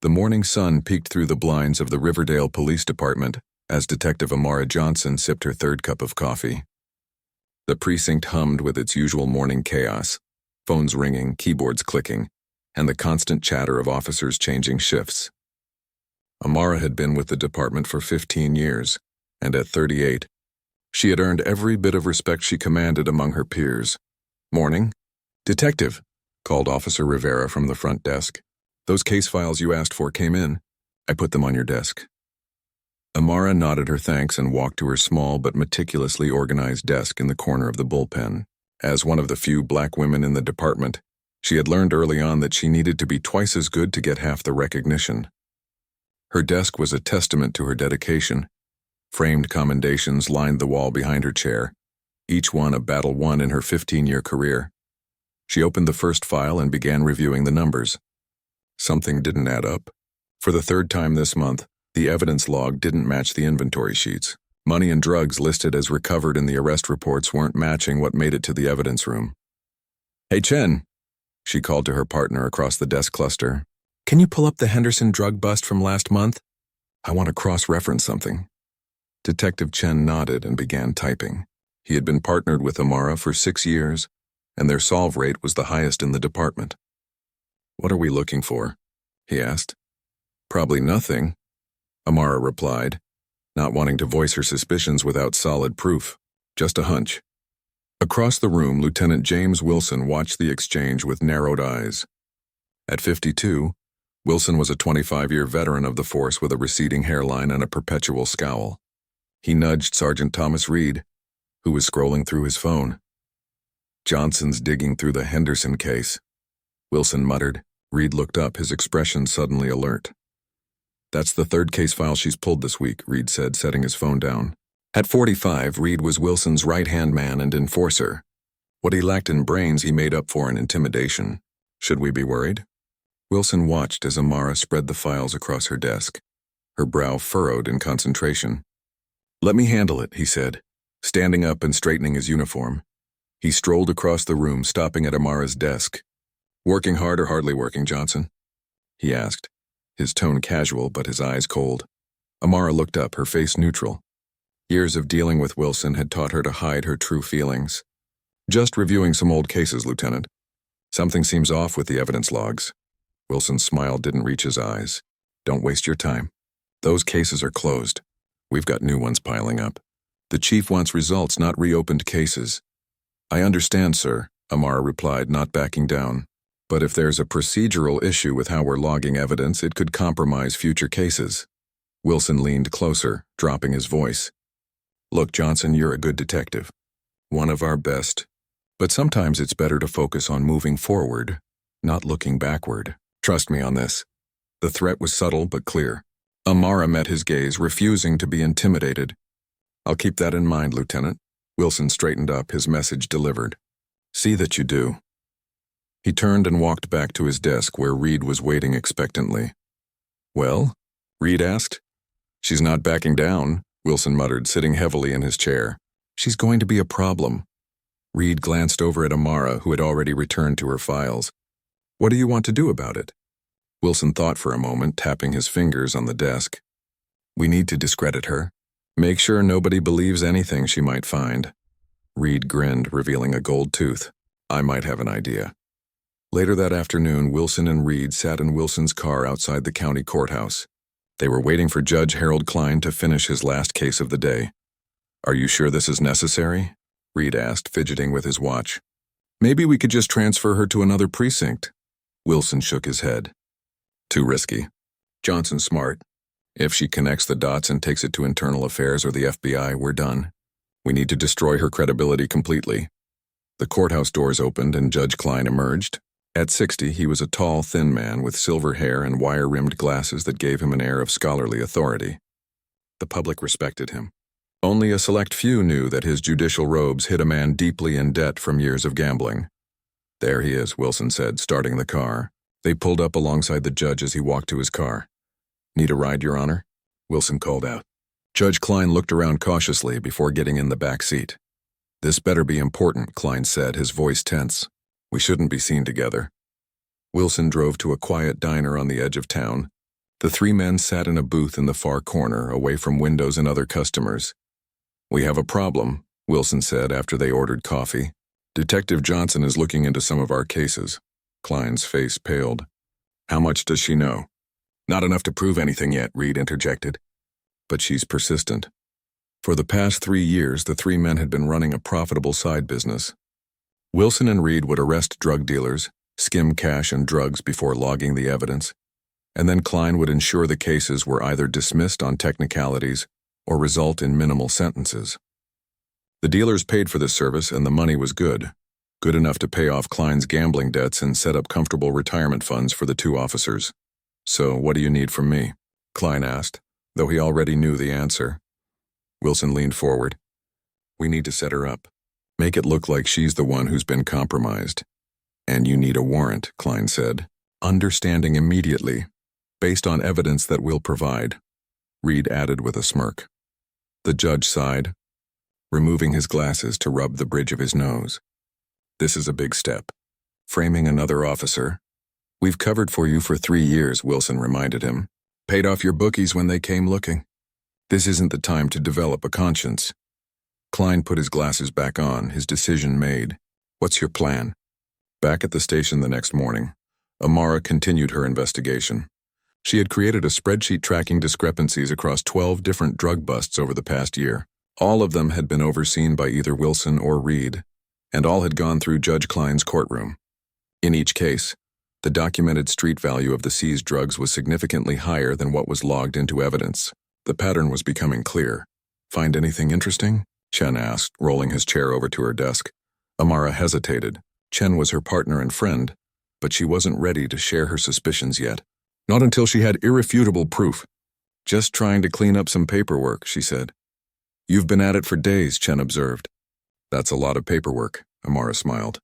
The morning sun peeked through the blinds of the Riverdale Police Department as Detective Amara Johnson sipped her third cup of coffee. The precinct hummed with its usual morning chaos, phones ringing, keyboards clicking, and the constant chatter of officers changing shifts. Amara had been with the department for 15 years, and at 38, she had earned every bit of respect she commanded among her peers. "Morning." "Detective," called Officer Rivera from the front desk. "Those case files you asked for came in. I put them on your desk." Amara nodded her thanks and walked to her small but meticulously organized desk in the corner of the bullpen. As one of the few black women in the department, she had learned early on that she needed to be twice as good to get half the recognition. Her desk was a testament to her dedication. Framed commendations lined the wall behind her chair, each one a battle won in her 15-year career. She opened the first file and began reviewing the numbers. Something didn't add up. For the third time this month, the evidence log didn't match the inventory sheets. Money and drugs listed as recovered in the arrest reports weren't matching what made it to the evidence room. "Hey, Chen," she called to her partner across the desk cluster. "Can you pull up the Henderson drug bust from last month? I want to cross-reference something." Detective Chen nodded and began typing. He had been partnered with Amara for 6 years, and their solve rate was the highest in the department. "What are we looking for?" he asked. "Probably nothing," Amara replied, not wanting to voice her suspicions without solid proof. "Just a hunch." Across the room, Lieutenant James Wilson watched the exchange with narrowed eyes. At 52, Wilson was a 25-year veteran of the force with a receding hairline and a perpetual scowl. He nudged Sergeant Thomas Reed, who was scrolling through his phone. "Johnson's digging through the Henderson case," Wilson muttered. Reed looked up, his expression suddenly alert. "That's the third case file she's pulled this week," Reed said, setting his phone down. At 45, Reed was Wilson's right-hand man and enforcer. What he lacked in brains he made up for in intimidation. Should we be worried? Wilson watched as Amara spread the files across her desk, her brow furrowed in concentration. "Let me handle it," he said, standing up and straightening his uniform. He strolled across the room, stopping at Amara's desk. "Working hard or hardly working, Johnson?" he asked, his tone casual but his eyes cold. Amara looked up, her face neutral. Years of dealing with Wilson had taught her to hide her true feelings. "Just reviewing some old cases, Lieutenant. Something seems off with the evidence logs." Wilson's smile didn't reach his eyes. "Don't waste your time. Those cases are closed. We've got new ones piling up. The chief wants results, not reopened cases." "I understand, sir," Amara replied, not backing down. "But if there's a procedural issue with how we're logging evidence, it could compromise future cases." Wilson leaned closer, dropping his voice. "Look, Johnson, you're a good detective. One of our best. But sometimes it's better to focus on moving forward, not looking backward. Trust me on this." The threat was subtle but clear. Amara met his gaze, refusing to be intimidated. "I'll keep that in mind, Lieutenant." Wilson straightened up, his message delivered. "See that you do." He turned and walked back to his desk where Reed was waiting expectantly. "Well?" Reed asked. "She's not backing down," Wilson muttered, sitting heavily in his chair. "She's going to be a problem." Reed glanced over at Amara, who had already returned to her files. "What do you want to do about it?" Wilson thought for a moment, tapping his fingers on the desk. "We need to discredit her. Make sure nobody believes anything she might find." Reed grinned, revealing a gold tooth. "I might have an idea." Later that afternoon, Wilson and Reed sat in Wilson's car outside the county courthouse. They were waiting for Judge Harold Klein to finish his last case of the day. "Are you sure this is necessary?" Reed asked, fidgeting with his watch. "Maybe we could just transfer her to another precinct." Wilson shook his head. "Too risky. Johnson's smart. If she connects the dots and takes it to Internal Affairs or the FBI, we're done. We need to destroy her credibility completely." The courthouse doors opened and Judge Klein emerged. At 60, he was a tall, thin man with silver hair and wire-rimmed glasses that gave him an air of scholarly authority. The public respected him. Only a select few knew that his judicial robes hid a man deeply in debt from years of gambling. "There he is," Wilson said, starting the car. They pulled up alongside the judge as he walked to his car. "Need a ride, Your Honor?" Wilson called out. Judge Klein looked around cautiously before getting in the back seat. "This better be important," Klein said, his voice tense. "We shouldn't be seen together." Wilson drove to a quiet diner on the edge of town, The three men sat in a booth in the far corner, away from windows and other customers. "We have a problem," Wilson said after they ordered coffee. "Detective Johnson is looking into some of our cases." Klein's face paled. "How much does she know?" "Not enough to prove anything yet," Reed interjected. "But she's persistent." For the past 3 years, the three men had been running a profitable side business. Wilson and Reed would arrest drug dealers, skim cash and drugs before logging the evidence, and then Klein would ensure the cases were either dismissed on technicalities or result in minimal sentences. The dealers paid for this service and the money was good enough to pay off Klein's gambling debts and set up comfortable retirement funds for the two officers. "So, what do you need from me?" Klein asked, though he already knew the answer. Wilson leaned forward. "We need to set her up. Make it look like she's the one who's been compromised. And you need a warrant," Klein said, understanding immediately, "based on evidence that we'll provide," Reed added with a smirk. The judge sighed, removing his glasses to rub the bridge of his nose. "This is a big step. Framing another officer." "We've covered for you for 3 years," Wilson reminded him. "Paid off your bookies when they came looking. This isn't the time to develop a conscience." Klein put his glasses back on, his decision made. "What's your plan?" Back at the station the next morning, Amara continued her investigation. She had created a spreadsheet tracking discrepancies across 12 different drug busts over the past year. All of them had been overseen by either Wilson or Reed, and all had gone through Judge Klein's courtroom. In each case, the documented street value of the seized drugs was significantly higher than what was logged into evidence. The pattern was becoming clear. "Find anything interesting?" Chen asked, rolling his chair over to her desk. Amara hesitated. Chen was her partner and friend, but she wasn't ready to share her suspicions yet. Not until she had irrefutable proof. "Just trying to clean up some paperwork," she said. "You've been at it for days," Chen observed. "That's a lot of paperwork," Amara smiled.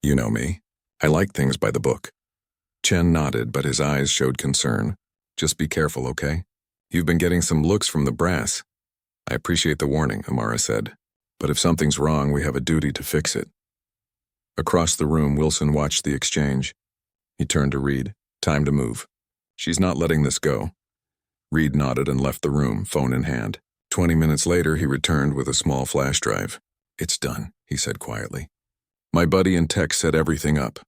"You know me. I like things by the book." Chen nodded, but his eyes showed concern. "Just be careful, okay? You've been getting some looks from the brass." "I appreciate the warning," Amara said. "But if something's wrong, we have a duty to fix it." Across the room, Wilson watched the exchange. He turned to Reed. "Time to move. She's not letting this go." Reed nodded and left the room, phone in hand. 20 minutes later, he returned with a small flash drive. "It's done," he said quietly. "My buddy in tech set everything up.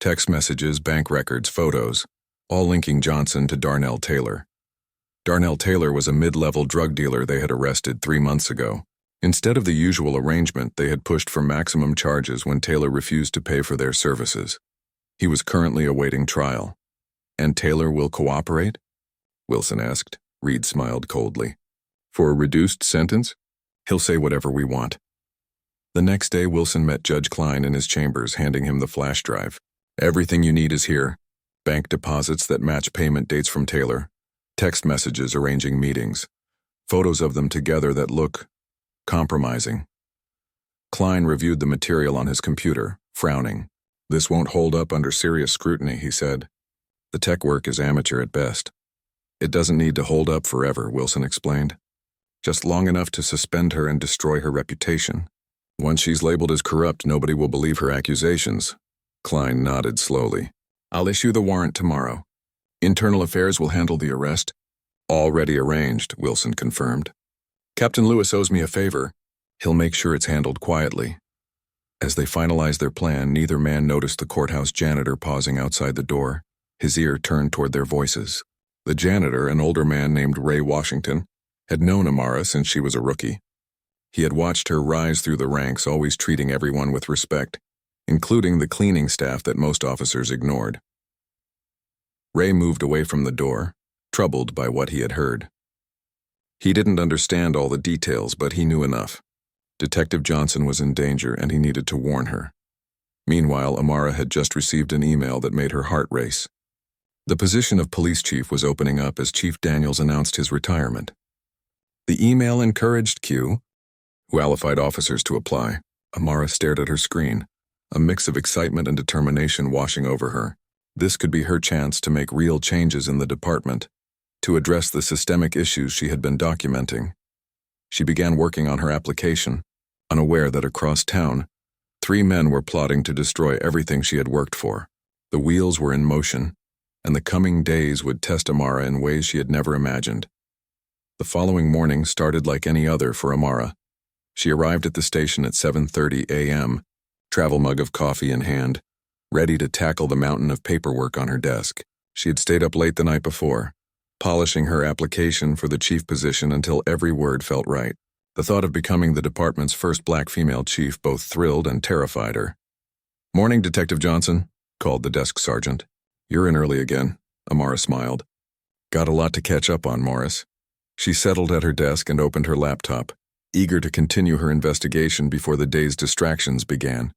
Text messages, bank records, photos, all linking Johnson to Darnell Taylor. Darnell Taylor was a mid-level drug dealer they had arrested 3 months ago. Instead of the usual arrangement, they had pushed for maximum charges when Taylor refused to pay for their services. He was currently awaiting trial. "And Taylor will cooperate?" Wilson asked. Reed smiled coldly. "For a reduced sentence? He'll say whatever we want." The next day, Wilson met Judge Klein in his chambers, handing him the flash drive. "Everything you need is here. Bank deposits that match payment dates from Taylor. Text messages arranging meetings. Photos of them together that look compromising." Klein reviewed the material on his computer, frowning. "This won't hold up under serious scrutiny," he said. "The tech work is amateur at best." "It doesn't need to hold up forever," Wilson explained. "Just long enough to suspend her and destroy her reputation. Once she's labeled as corrupt, nobody will believe her accusations." Klein nodded slowly. "I'll issue the warrant tomorrow. Internal Affairs will handle the arrest." "Already arranged," Wilson confirmed. "Captain Lewis owes me a favor. He'll make sure it's handled quietly." As they finalized their plan, neither man noticed the courthouse janitor pausing outside the door, his ear turned toward their voices. The janitor, an older man named Ray Washington, had known Amara since she was a rookie. He had watched her rise through the ranks, always treating everyone with respect, including the cleaning staff that most officers ignored. Ray moved away from the door, troubled by what he had heard. He didn't understand all the details, but he knew enough. Detective Johnson was in danger, and he needed to warn her. Meanwhile, Amara had just received an email that made her heart race. The position of police chief was opening up as Chief Daniels announced his retirement. The email encouraged qualified officers to apply. Amara stared at her screen, a mix of excitement and determination washing over her. This could be her chance to make real changes in the department, to address the systemic issues she had been documenting. She began working on her application, unaware that across town, 3 men were plotting to destroy everything she had worked for. The wheels were in motion, and the coming days would test Amara in ways she had never imagined. The following morning started like any other for Amara. She arrived at the station at 7:30 a.m., travel mug of coffee in hand, ready to tackle the mountain of paperwork on her desk. She had stayed up late the night before, polishing her application for the chief position until every word felt right. The thought of becoming the department's first black female chief both thrilled and terrified her. "Morning, Detective Johnson," called the desk sergeant. "You're in early again," Amara smiled. "Got a lot to catch up on, Morris." She settled at her desk and opened her laptop, eager to continue her investigation before the day's distractions began.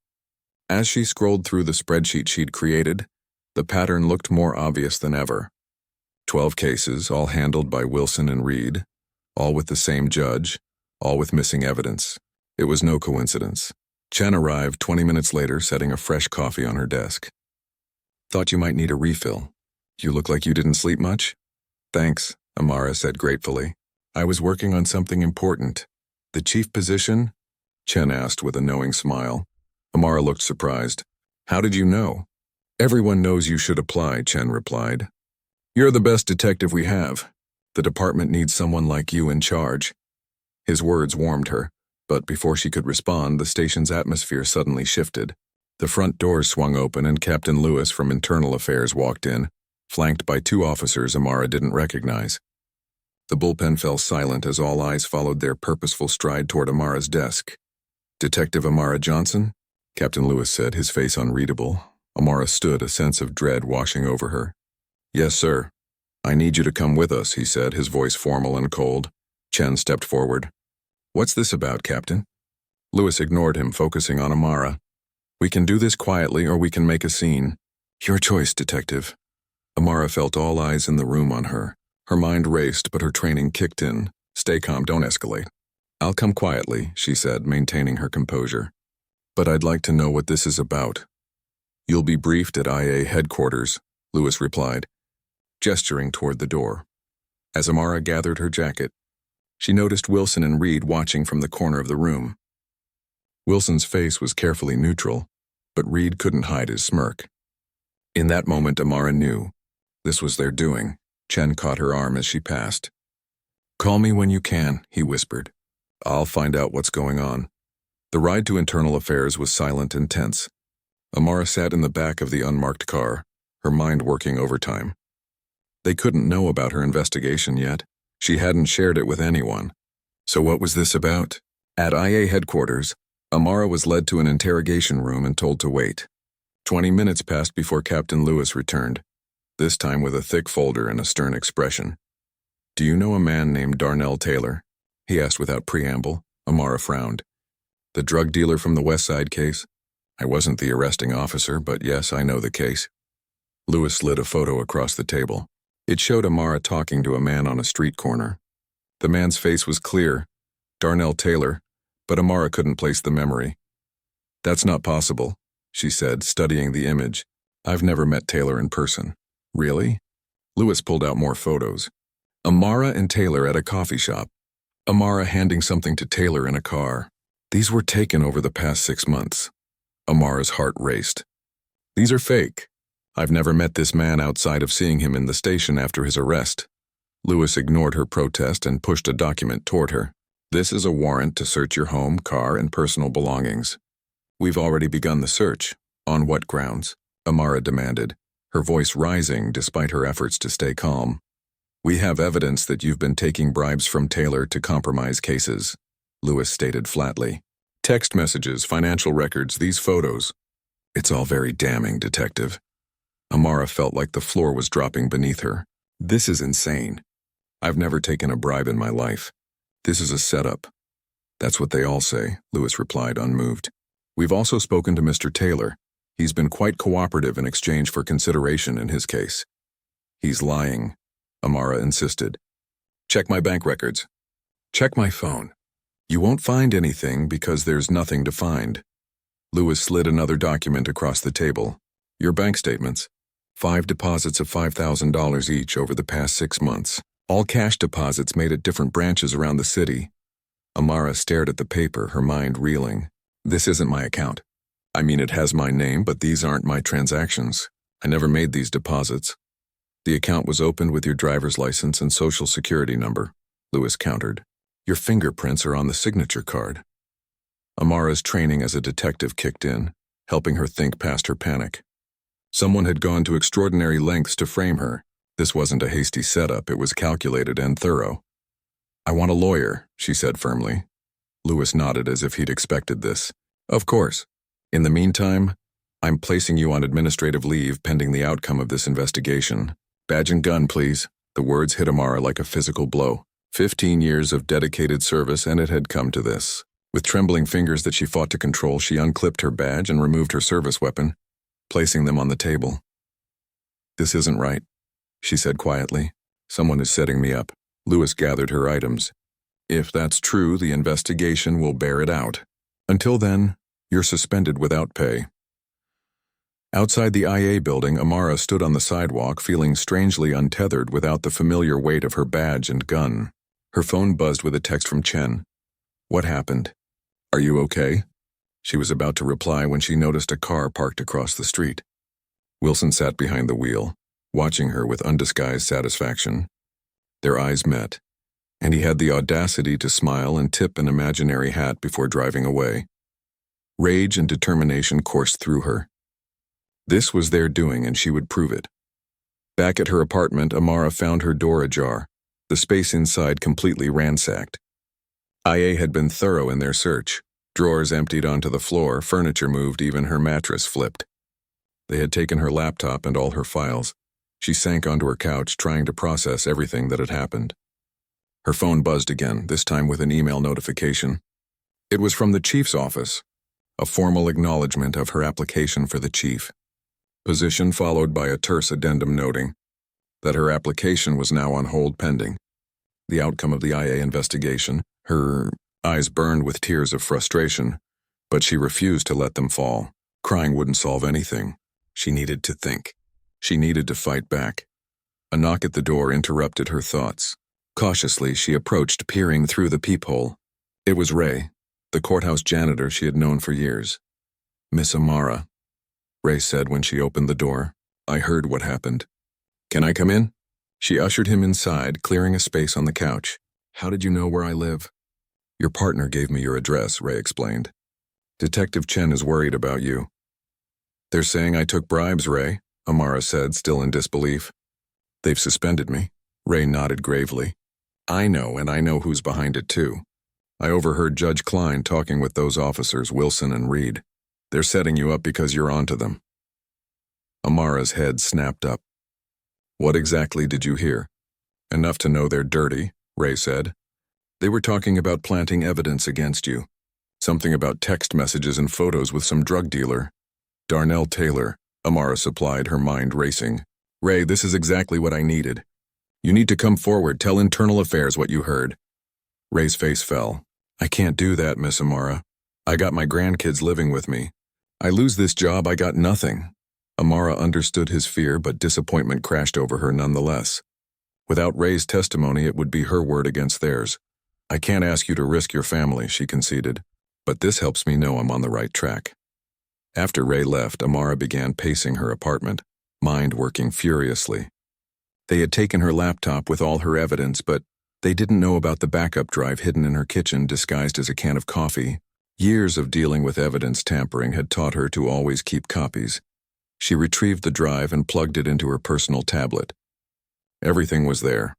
As she scrolled through the spreadsheet she'd created, the pattern looked more obvious than ever. 12 cases, all handled by Wilson and Reed, all with the same judge, all with missing evidence. It was no coincidence. Chen arrived 20 minutes later, setting a fresh coffee on her desk. "Thought you might need a refill. You look like you didn't sleep much?" "Thanks," Amara said gratefully. "I was working on something important." "The chief position?" Chen asked with a knowing smile. Amara looked surprised. "How did you know?" "Everyone knows you should apply," Chen replied. "You're the best detective we have. The department needs someone like you in charge." His words warmed her, but before she could respond, the station's atmosphere suddenly shifted. The front doors swung open and Captain Lewis from Internal Affairs walked in, flanked by 2 officers Amara didn't recognize. The bullpen fell silent as all eyes followed their purposeful stride toward Amara's desk. "Detective Amara Johnson?" Captain Lewis said, his face unreadable. Amara stood, a sense of dread washing over her. "Yes, sir. I need you to come with us," he said, his voice formal and cold. Chen stepped forward. "What's this about, Captain?" Lewis ignored him, focusing on Amara. "We can do this quietly or we can make a scene. Your choice, Detective." Amara felt all eyes in the room on her. Her mind raced, but her training kicked in. "Stay calm, don't escalate." "I'll come quietly," she said, maintaining her composure. "But I'd like to know what this is about." "You'll be briefed at IA headquarters," Lewis replied, gesturing toward the door. As Amara gathered her jacket, she noticed Wilson and Reed watching from the corner of the room. Wilson's face was carefully neutral, but Reed couldn't hide his smirk. In that moment, Amara knew. This was their doing. Chen caught her arm as she passed. "Call me when you can," he whispered. "I'll find out what's going on." The ride to Internal Affairs was silent and tense. Amara sat in the back of the unmarked car, her mind working overtime. They couldn't know about her investigation yet. She hadn't shared it with anyone. So what was this about? At IA headquarters, Amara was led to an interrogation room and told to wait. 20 minutes passed before Captain Lewis returned, this time with a thick folder and a stern expression. "Do you know a man named Darnell Taylor?" he asked without preamble. Amara frowned. "The drug dealer from the West Side case? I wasn't the arresting officer, but yes, I know the case." Lewis slid a photo across the table. It showed Amara talking to a man on a street corner. The man's face was clear, Darnell Taylor, but Amara couldn't place the memory. "That's not possible," she said, studying the image. "I've never met Taylor in person." "Really?" Lewis pulled out more photos. Amara and Taylor at a coffee shop. Amara handing something to Taylor in a car. These were taken over the past 6 months. Amara's heart raced. "These are fake. I've never met this man outside of seeing him in the station after his arrest." Lewis ignored her protest and pushed a document toward her. "This is a warrant to search your home, car, and personal belongings." "We've already begun the search." "On what grounds?" Amara demanded, her voice rising despite her efforts to stay calm. "We have evidence that you've been taking bribes from Taylor to compromise cases," Lewis stated flatly. "Text messages, financial records, these photos. It's all very damning, Detective." Amara felt like the floor was dropping beneath her. "This is insane. I've never taken a bribe in my life. This is a setup." "That's what they all say," Lewis replied, unmoved. "We've also spoken to Mr. Taylor. He's been quite cooperative in exchange for consideration in his case." "He's lying," Amara insisted. "Check my bank records." "Check my phone." "You won't find anything because there's nothing to find." Lewis slid another document across the table. "Your bank statements. 5 deposits of $5,000 each over the past 6 months. All cash deposits made at different branches around the city." Amara stared at the paper, her mind reeling. "This isn't my account. I mean, it has my name, but these aren't my transactions. I never made these deposits." The account was opened with your driver's license and social security number, Lewis countered. Your fingerprints are on the signature card. Amara's training as a detective kicked in, helping her think past her panic. Someone had gone to extraordinary lengths to frame her. This wasn't a hasty setup, it was calculated and thorough. I want a lawyer, she said firmly. Lewis nodded as if he'd expected this. Of course. In the meantime, I'm placing you on administrative leave pending the outcome of this investigation. Badge and gun, please. The words hit Amara like a physical blow. 15 years of dedicated service, and it had come to this. With trembling fingers that she fought to control, she unclipped her badge and removed her service weapon, placing them on the table. This isn't right, she said quietly. Someone is setting me up. Lewis gathered her items. If that's true, the investigation will bear it out. Until then, you're suspended without pay. Outside the IA building, Amara stood on the sidewalk, feeling strangely untethered without the familiar weight of her badge and gun. Her phone buzzed with a text from Chen. What happened? Are you okay? She was about to reply when she noticed a car parked across the street. Wilson sat behind the wheel, watching her with undisguised satisfaction. Their eyes met, and he had the audacity to smile and tip an imaginary hat before driving away. Rage and determination coursed through her. This was their doing, and she would prove it. Back at her apartment, Amara found her door ajar, the space inside completely ransacked. IA had been thorough in their search. Drawers emptied onto the floor, furniture moved, even her mattress flipped. They had taken her laptop and all her files. She sank onto her couch, trying to process everything that had happened. Her phone buzzed again, this time with an email notification. It was from the chief's office, a formal acknowledgement of her application for the chief. Position followed by a terse addendum noting that her application was now on hold pending the outcome of the IA investigation. Her eyes burned with tears of frustration, but she refused to let them fall. Crying wouldn't solve anything. She needed to think. She needed to fight back. A knock at the door interrupted her thoughts. Cautiously, she approached, peering through the peephole. It was Ray, the courthouse janitor she had known for years. Miss Amara, Ray said when she opened the door. I heard what happened. Can I come in? She ushered him inside, clearing a space on the couch. How did you know where I live? Your partner gave me your address, Ray explained. Detective Chen is worried about you. They're saying I took bribes, Ray, Amara said, still in disbelief. They've suspended me. Ray nodded gravely. I know, and I know who's behind it too. I overheard Judge Klein talking with those officers, Wilson and Reed. They're setting you up because you're onto them. Amara's head snapped up. What exactly did you hear? Enough to know they're dirty, Ray said. They were talking about planting evidence against you. Something about text messages and photos with some drug dealer. Darnell Taylor, Amara supplied, her mind racing. Ray, this is exactly what I needed. You need to come forward, tell Internal Affairs what you heard. Ray's face fell. I can't do that, Miss Amara. I got my grandkids living with me. I lose this job, I got nothing. Amara understood his fear, but disappointment crashed over her nonetheless. Without Ray's testimony, it would be her word against theirs. I can't ask you to risk your family, she conceded, but this helps me know I'm on the right track. After Ray left, Amara began pacing her apartment, mind working furiously. They had taken her laptop with all her evidence, but they didn't know about the backup drive hidden in her kitchen disguised as a can of coffee. Years of dealing with evidence tampering had taught her to always keep copies. She retrieved the drive and plugged it into her personal tablet. Everything was there.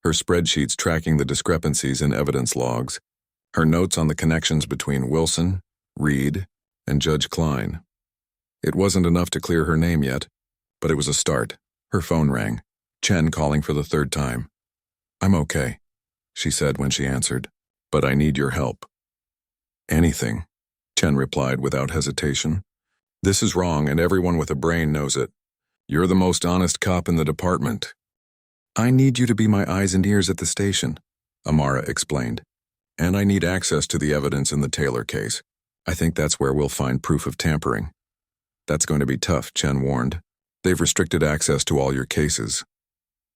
Her spreadsheets tracking the discrepancies in evidence logs, her notes on the connections between Wilson, Reed, and Judge Klein. It wasn't enough to clear her name yet, but it was a start. Her phone rang. Chen calling for the third time. I'm okay, she said when she answered, but I need your help. Anything, Chen replied without hesitation. This is wrong, and everyone with a brain knows it. You're the most honest cop in the department. I need you to be my eyes and ears at the station, Amara explained. And I need access to the evidence in the Taylor case. I think that's where we'll find proof of tampering. That's going to be tough, Chen warned. They've restricted access to all your cases.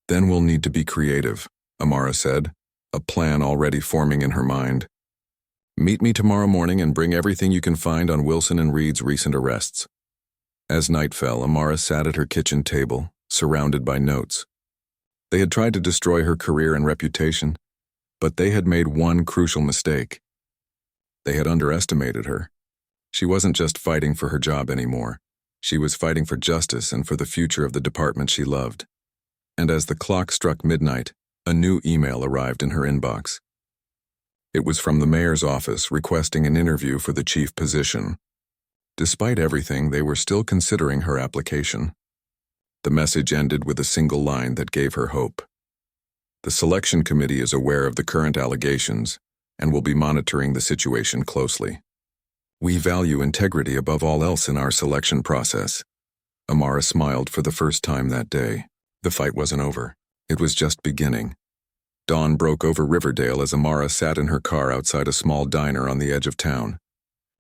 Then we'll need to be creative, Amara said, a plan already forming in her mind. Meet me tomorrow morning and bring everything you can find on Wilson and Reed's recent arrests. As night fell, Amara sat at her kitchen table, surrounded by notes. They had tried to destroy her career and reputation, but they had made one crucial mistake. They had underestimated her. She wasn't just fighting for her job anymore. She was fighting for justice and for the future of the department she loved. And as the clock struck midnight, a new email arrived in her inbox. It was from the mayor's office requesting an interview for the chief position. Despite everything, they were still considering her application. The message ended with a single line that gave her hope. The selection committee is aware of the current allegations and will be monitoring the situation closely. We value integrity above all else in our selection process. Amara smiled for the first time that day. The fight wasn't over. It was just beginning. Dawn broke over Riverdale as Amara sat in her car outside a small diner on the edge of town.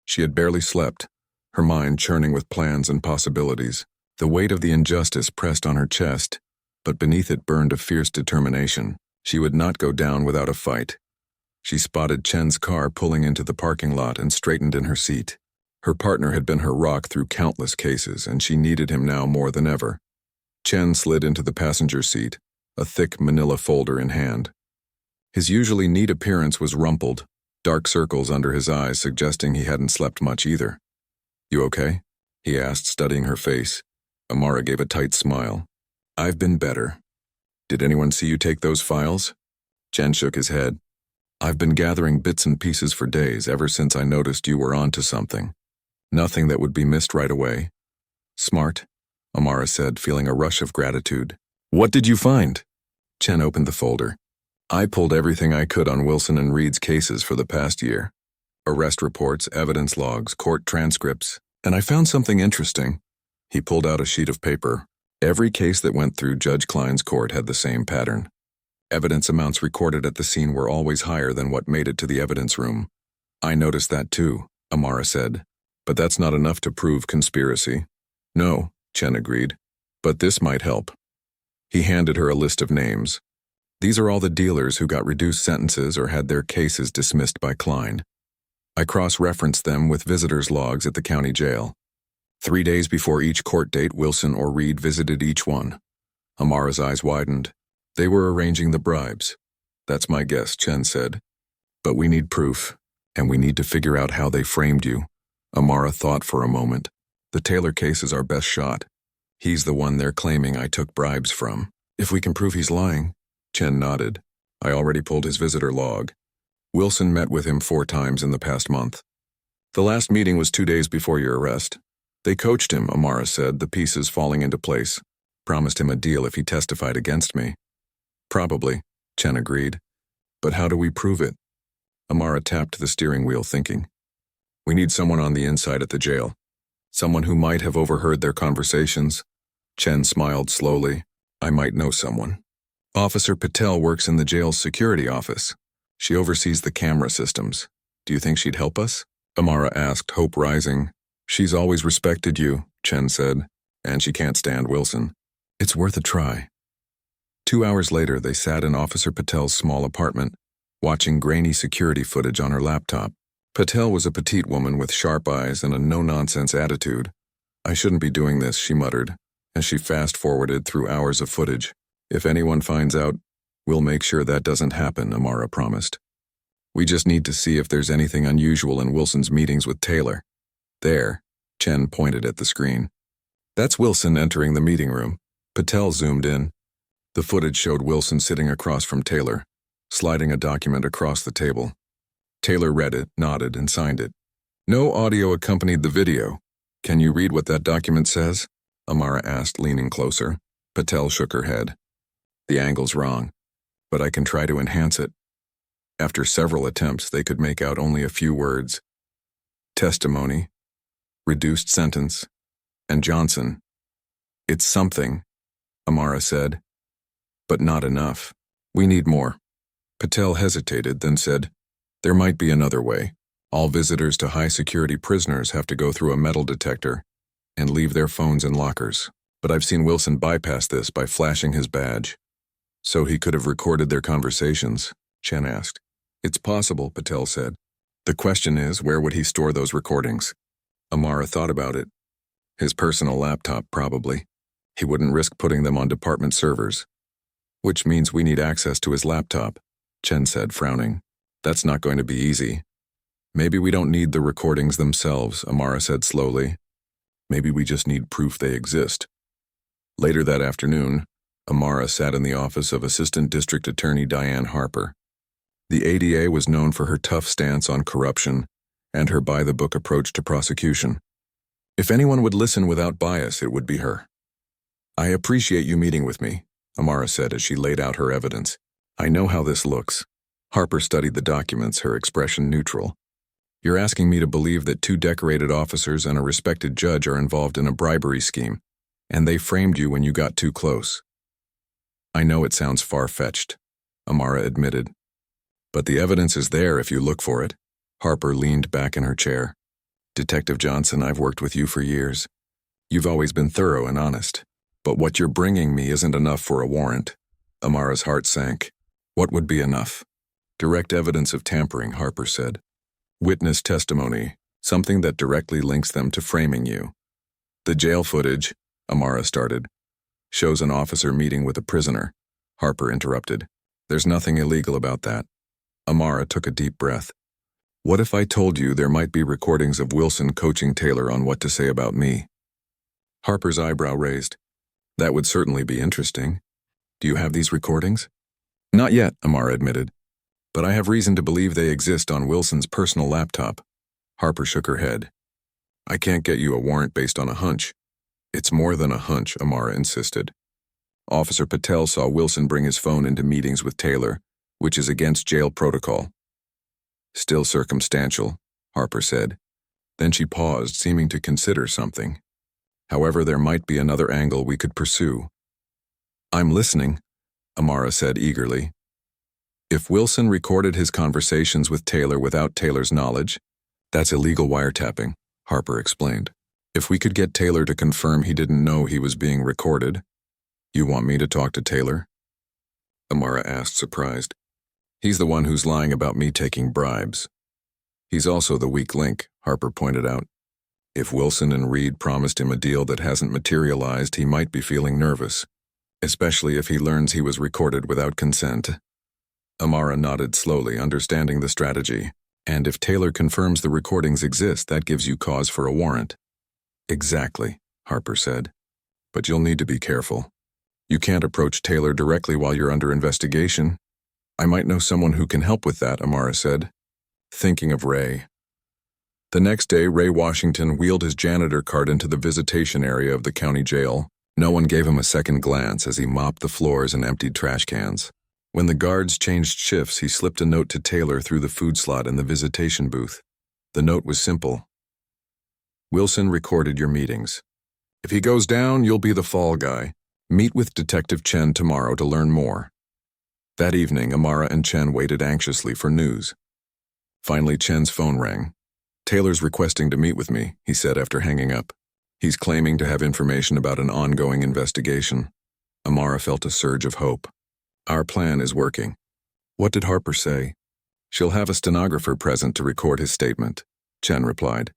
She had barely slept, her mind churning with plans and possibilities. The weight of the injustice pressed on her chest, but beneath it burned a fierce determination. She would not go down without a fight. She spotted Chen's car pulling into the parking lot and straightened in her seat. Her partner had been her rock through countless cases, and she needed him now more than ever. Chen slid into the passenger seat, a thick manila folder in hand. His usually neat appearance was rumpled, dark circles under his eyes suggesting he hadn't slept much either. "You okay?" he asked, studying her face. Amara gave a tight smile. "I've been better. Did anyone see you take those files?" Chen shook his head. "I've been gathering bits and pieces for days ever since I noticed you were onto something. Nothing that would be missed right away." "Smart," Amara said, feeling a rush of gratitude. "What did you find?" Chen opened the folder. "I pulled everything I could on Wilson and Reed's cases for the past year. Arrest reports, evidence logs, court transcripts, and I found something interesting." He pulled out a sheet of paper. Every case that went through Judge Klein's court had the same pattern. Evidence amounts recorded at the scene were always higher than what made it to the evidence room. "I noticed that too," Amara said. "But that's not enough to prove conspiracy." "No," Chen agreed. "But this might help." He handed her a list of names. "These are all the dealers who got reduced sentences or had their cases dismissed by Klein. I cross-referenced them with visitors' logs at the county jail. 3 days before each court date, Wilson or Reed visited each one." Amara's eyes widened. "They were arranging the bribes." "That's my guess," Chen said. "But we need proof, and we need to figure out how they framed you." Amara thought for a moment. "The Taylor case is our best shot. He's the one they're claiming I took bribes from. If we can prove he's lying." Chen nodded. "I already pulled his visitor log. Wilson met with him 4 times in the past month. The last meeting was 2 days before your arrest. They coached him," Amara said, the pieces falling into place. "Promised him a deal if he testified against me." "Probably," Chen agreed. "But how do we prove it?" Amara tapped the steering wheel, thinking. "We need someone on the inside at the jail. Someone who might have overheard their conversations." Chen smiled slowly. "I might know someone. Officer Patel works in the jail's security office. She oversees the camera systems. Do you think she'd help us?" Amara asked, hope rising. "She's always respected you," Chen said, "and she can't stand Wilson. It's worth a try." 2 hours later, they sat in Officer Patel's small apartment, watching grainy security footage on her laptop. Patel was a petite woman with sharp eyes and a no-nonsense attitude. "I shouldn't be doing this," she muttered, as she fast-forwarded through hours of footage. "If anyone finds out, we'll make sure that doesn't happen," Amara promised. "We just need to see if there's anything unusual in Wilson's meetings with Taylor." "There," Chen pointed at the screen. "That's Wilson entering the meeting room." Patel zoomed in. The footage showed Wilson sitting across from Taylor, sliding a document across the table. Taylor read it, nodded, and signed it. "No audio accompanied the video. Can you read what that document says?" Amara asked, leaning closer. Patel shook her head. "The angle's wrong, but I can try to enhance it." After several attempts, they could make out only a few words. "Testimony, reduced sentence, and Johnson." "It's something," Amara said, "but not enough. We need more." Patel hesitated, then said, "There might be another way. All visitors to high-security prisoners have to go through a metal detector and leave their phones in lockers. But I've seen Wilson bypass this by flashing his badge." "So he could have recorded their conversations?" Chen asked. "It's possible," Patel said. "The question is, where would he store those recordings?" Amara thought about it. His personal laptop, probably. He wouldn't risk putting them on department servers. Which means we need access to his laptop, Chen said, frowning. That's not going to be easy. Maybe we don't need the recordings themselves, Amara said slowly. Maybe we just need proof they exist. Later that afternoon, Amara sat in the office of Assistant District Attorney Diane Harper. The ADA was known for her tough stance on corruption and her by-the-book approach to prosecution. If anyone would listen without bias, it would be her. I appreciate you meeting with me, Amara said as she laid out her evidence. I know how this looks. Harper studied the documents, her expression neutral. You're asking me to believe that 2 decorated officers and a respected judge are involved in a bribery scheme, and they framed you when you got too close. I know it sounds far-fetched, Amara admitted. But the evidence is there if you look for it. Harper leaned back in her chair. Detective Johnson, I've worked with you for years. You've always been thorough and honest. But what you're bringing me isn't enough for a warrant. Amara's heart sank. What would be enough? Direct evidence of tampering, Harper said. Witness testimony, something that directly links them to framing you. The jail footage, Amara started, shows an officer meeting with a prisoner. Harper interrupted. There's nothing illegal about that. Amara took a deep breath. What if I told you there might be recordings of Wilson coaching Taylor on what to say about me? Harper's eyebrow raised. That would certainly be interesting. Do you have these recordings? Not yet, Amara admitted. But I have reason to believe they exist on Wilson's personal laptop. Harper shook her head. I can't get you a warrant based on a hunch. It's more than a hunch, Amara insisted. Officer Patel saw Wilson bring his phone into meetings with Taylor, which is against jail protocol. Still circumstantial, Harper said. Then she paused, seeming to consider something. However, there might be another angle we could pursue. I'm listening, Amara said eagerly. If Wilson recorded his conversations with Taylor without Taylor's knowledge, that's illegal wiretapping, Harper explained. If we could get Taylor to confirm he didn't know he was being recorded. You want me to talk to Taylor? Amara asked, surprised. He's the one who's lying about me taking bribes. He's also the weak link, Harper pointed out. If Wilson and Reed promised him a deal that hasn't materialized, he might be feeling nervous, especially if he learns he was recorded without consent. Amara nodded slowly, understanding the strategy. And if Taylor confirms the recordings exist, that gives you cause for a warrant. Exactly, Harper said. But you'll need to be careful. You can't approach Taylor directly while you're under investigation. I might know someone who can help with that, Amara said, thinking of Ray. The next day, Ray Washington wheeled his janitor cart into the visitation area of the county jail. No one gave him a second glance as he mopped the floors and emptied trash cans. When the guards changed shifts, he slipped a note to Taylor through the food slot in the visitation booth. The note was simple. Wilson recorded your meetings. If he goes down, you'll be the fall guy. Meet with Detective Chen tomorrow to learn more. That evening, Amara and Chen waited anxiously for news. Finally, Chen's phone rang. Taylor's requesting to meet with me, he said after hanging up. He's claiming to have information about an ongoing investigation. Amara felt a surge of hope. Our plan is working. What did Harper say? She'll have a stenographer present to record his statement, Chen replied.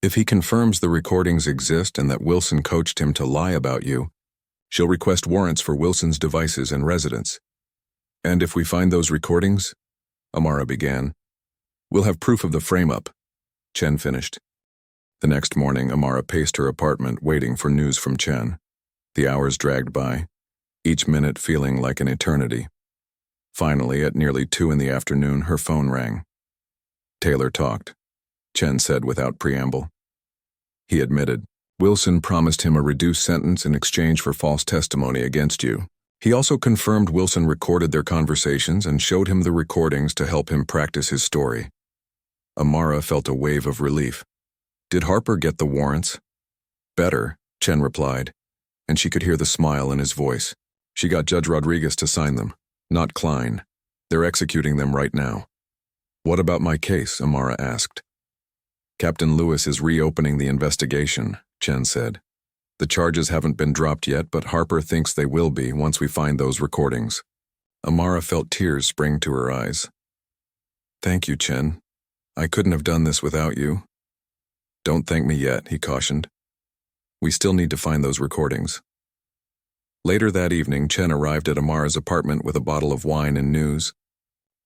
If he confirms the recordings exist and that Wilson coached him to lie about you, she'll request warrants for Wilson's devices and residence. And if we find those recordings, Amara began, we'll have proof of the frame-up, Chen finished. The next morning, Amara paced her apartment waiting for news from Chen. The hours dragged by, each minute feeling like an eternity. Finally, at nearly 2 p.m, her phone rang. Taylor talked, Chen said without preamble. He admitted, Wilson promised him a reduced sentence in exchange for false testimony against you. He also confirmed Wilson recorded their conversations and showed him the recordings to help him practice his story. Amara felt a wave of relief. Did Harper get the warrants? Better, Chen replied, and she could hear the smile in his voice. She got Judge Rodriguez to sign them, not Klein. They're executing them right now. What about my case? Amara asked. Captain Lewis is reopening the investigation, Chen said. The charges haven't been dropped yet, but Harper thinks they will be once we find those recordings. Amara felt tears spring to her eyes. Thank you, Chen. I couldn't have done this without you. Don't thank me yet, he cautioned. We still need to find those recordings. Later that evening, Chen arrived at Amara's apartment with a bottle of wine and news.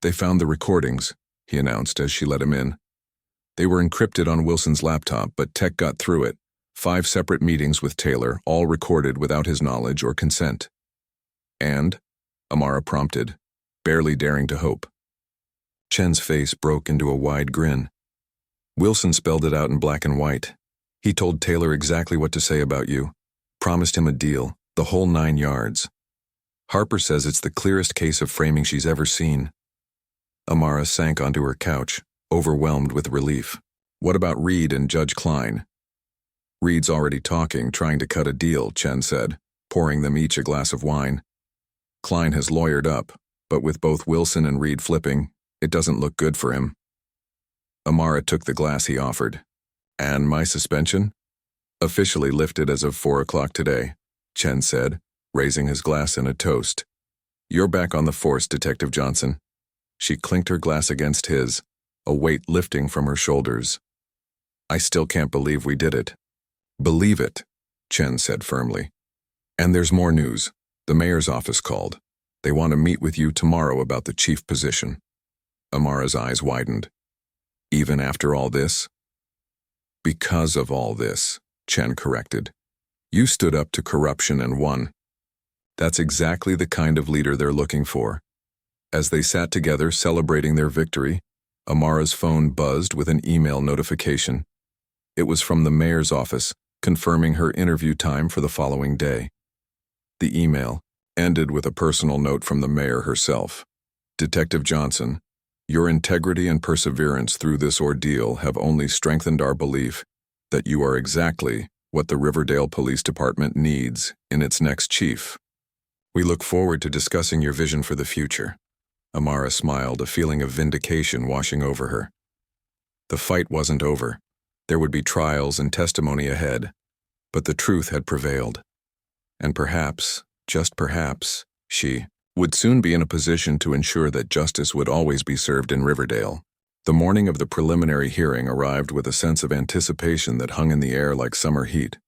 They found the recordings, he announced as she let him in. They were encrypted on Wilson's laptop, but tech got through it. 5 separate meetings with Taylor, all recorded without his knowledge or consent. And? Amara prompted, barely daring to hope. Chen's face broke into a wide grin. Wilson spelled it out in black and white. He told Taylor exactly what to say about you, promised him a deal, the whole 9 yards. Harper says it's the clearest case of framing she's ever seen. Amara sank onto her couch, overwhelmed with relief. What about Reed and Judge Klein? Reed's already talking, trying to cut a deal, Chen said, pouring them each a glass of wine. Klein has lawyered up, but with both Wilson and Reed flipping, it doesn't look good for him. Amara took the glass he offered. And my suspension? Officially lifted as of 4 o'clock today, Chen said, raising his glass in a toast. You're back on the force, Detective Johnson. She clinked her glass against his, a weight lifting from her shoulders. I still can't believe we did it. Believe it, Chen said firmly. And there's more news. The mayor's office called. They want to meet with you tomorrow about the chief position. Amara's eyes widened. Even after all this? Because of all this, Chen corrected. You stood up to corruption and won. That's exactly the kind of leader they're looking for. As they sat together celebrating their victory, Amara's phone buzzed with an email notification. It was from the mayor's office, confirming her interview time for the following day. The email ended with a personal note from the mayor herself. Detective Johnson, your integrity and perseverance through this ordeal have only strengthened our belief that you are exactly what the Riverdale Police Department needs in its next chief. We look forward to discussing your vision for the future. Amara smiled, a feeling of vindication washing over her. The fight wasn't over. There would be trials and testimony ahead, but the truth had prevailed. And perhaps, just perhaps, she would soon be in a position to ensure that justice would always be served in Riverdale. The morning of the preliminary hearing arrived with a sense of anticipation that hung in the air like summer heat.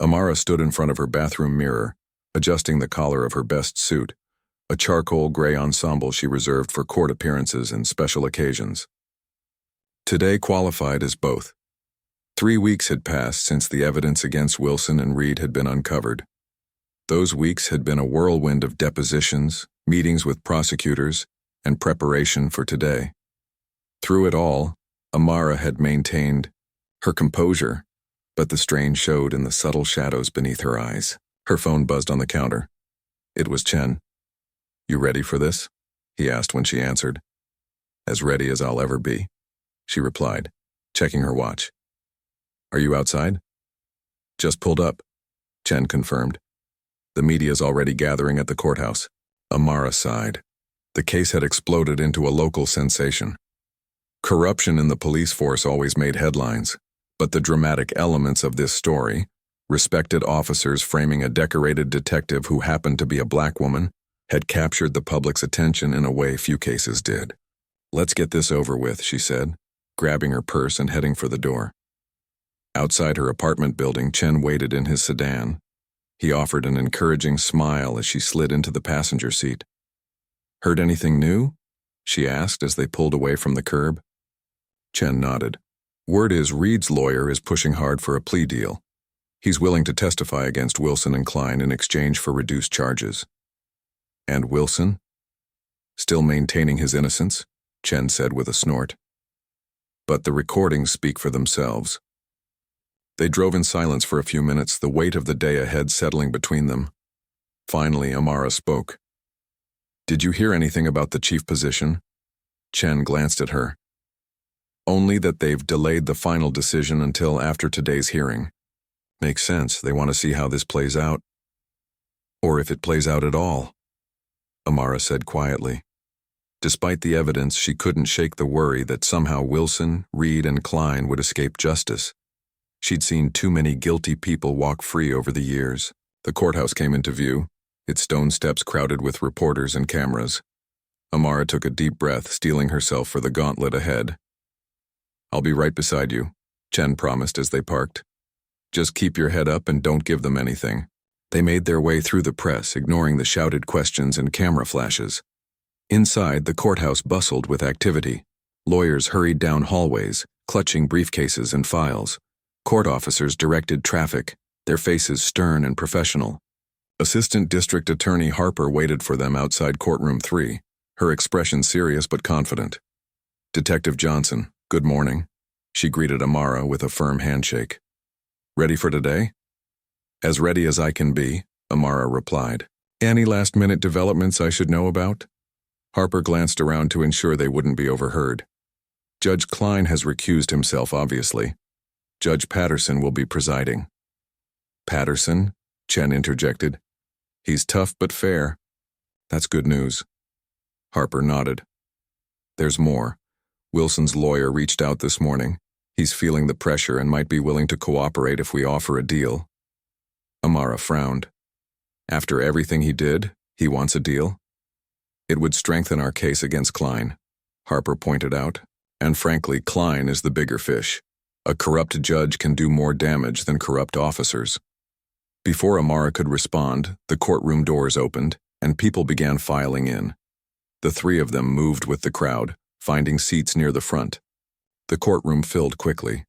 Amara stood in front of her bathroom mirror, adjusting the collar of her best suit, a charcoal gray ensemble she reserved for court appearances and special occasions. Today qualified as both. 3 weeks had passed since the evidence against Wilson and Reed had been uncovered. Those weeks had been a whirlwind of depositions, meetings with prosecutors, and preparation for today. Through it all, Amara had maintained her composure, but the strain showed in the subtle shadows beneath her eyes. Her phone buzzed on the counter. It was Chen. You ready for this? He asked when she answered. As ready as I'll ever be, she replied, checking her watch. Are you outside? Just pulled up, Chen confirmed. The media's already gathering at the courthouse. Amara sighed. The case had exploded into a local sensation. Corruption in the police force always made headlines, but the dramatic elements of this story, respected officers framing a decorated detective who happened to be a black woman, had captured the public's attention in a way few cases did. Let's get this over with, she said, grabbing her purse and heading for the door. Outside her apartment building, Chen waited in his sedan. He offered an encouraging smile as she slid into the passenger seat. Heard anything new? She asked as they pulled away from the curb. Chen nodded. Word is Reed's lawyer is pushing hard for a plea deal. He's willing to testify against Wilson and Klein in exchange for reduced charges. And Wilson? Still maintaining his innocence, Chen said with a snort. But the recordings speak for themselves. They drove in silence for a few minutes, the weight of the day ahead settling between them. Finally, Amara spoke. Did you hear anything about the chief position? Chen glanced at her. Only that they've delayed the final decision until after today's hearing. Makes sense. They want to see how this plays out. Or if it plays out at all, Amara said quietly. Despite the evidence, she couldn't shake the worry that somehow Wilson, Reed, and Klein would escape justice. She'd seen too many guilty people walk free over the years. The courthouse came into view, its stone steps crowded with reporters and cameras. Amara took a deep breath, steeling herself for the gauntlet ahead. I'll be right beside you, Chen promised as they parked. Just keep your head up and don't give them anything. They made their way through the press, ignoring the shouted questions and camera flashes. Inside, the courthouse bustled with activity. Lawyers hurried down hallways, clutching briefcases and files. Court officers directed traffic, their faces stern and professional. Assistant District Attorney Harper waited for them outside courtroom 3, her expression serious but confident. "Detective Johnson, good morning." She greeted Amara with a firm handshake. "Ready for today?" "As ready as I can be," Amara replied. "Any last-minute developments I should know about?" Harper glanced around to ensure they wouldn't be overheard. "Judge Klein has recused himself, obviously. Judge Patterson will be presiding." "Patterson?" Chen interjected. "He's tough but fair." "That's good news." Harper nodded. "There's more. Wilson's lawyer reached out this morning. He's feeling the pressure and might be willing to cooperate if we offer a deal." Amara frowned. "After everything he did, he wants a deal?" "It would strengthen our case against Klein," Harper pointed out. "And frankly, Klein is the bigger fish. A corrupt judge can do more damage than corrupt officers." Before Amara could respond, the courtroom doors opened, and people began filing in. The three of them moved with the crowd, finding seats near the front. The courtroom filled quickly.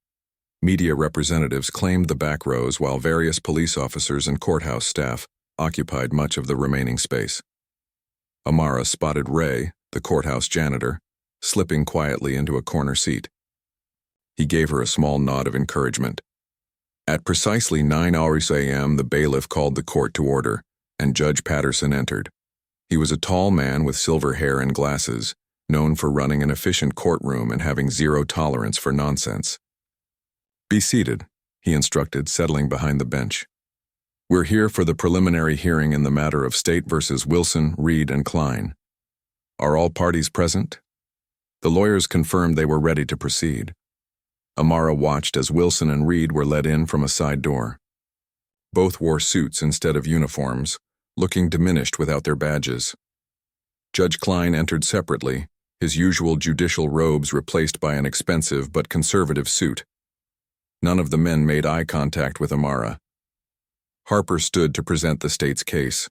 Media representatives claimed the back rows while various police officers and courthouse staff occupied much of the remaining space. Amara spotted Ray, the courthouse janitor, slipping quietly into a corner seat. He gave her a small nod of encouragement. At precisely 9 a.m., the bailiff called the court to order, and Judge Patterson entered. He was a tall man with silver hair and glasses, known for running an efficient courtroom and having zero tolerance for nonsense. "Be seated," he instructed, settling behind the bench. "We're here for the preliminary hearing in the matter of State versus Wilson, Reed, and Klein. Are all parties present?" The lawyers confirmed they were ready to proceed. Amara watched as Wilson and Reed were led in from a side door. Both wore suits instead of uniforms, looking diminished without their badges. Judge Klein entered separately, his usual judicial robes replaced by an expensive but conservative suit. None of the men made eye contact with Amara. Harper stood to present the state's case.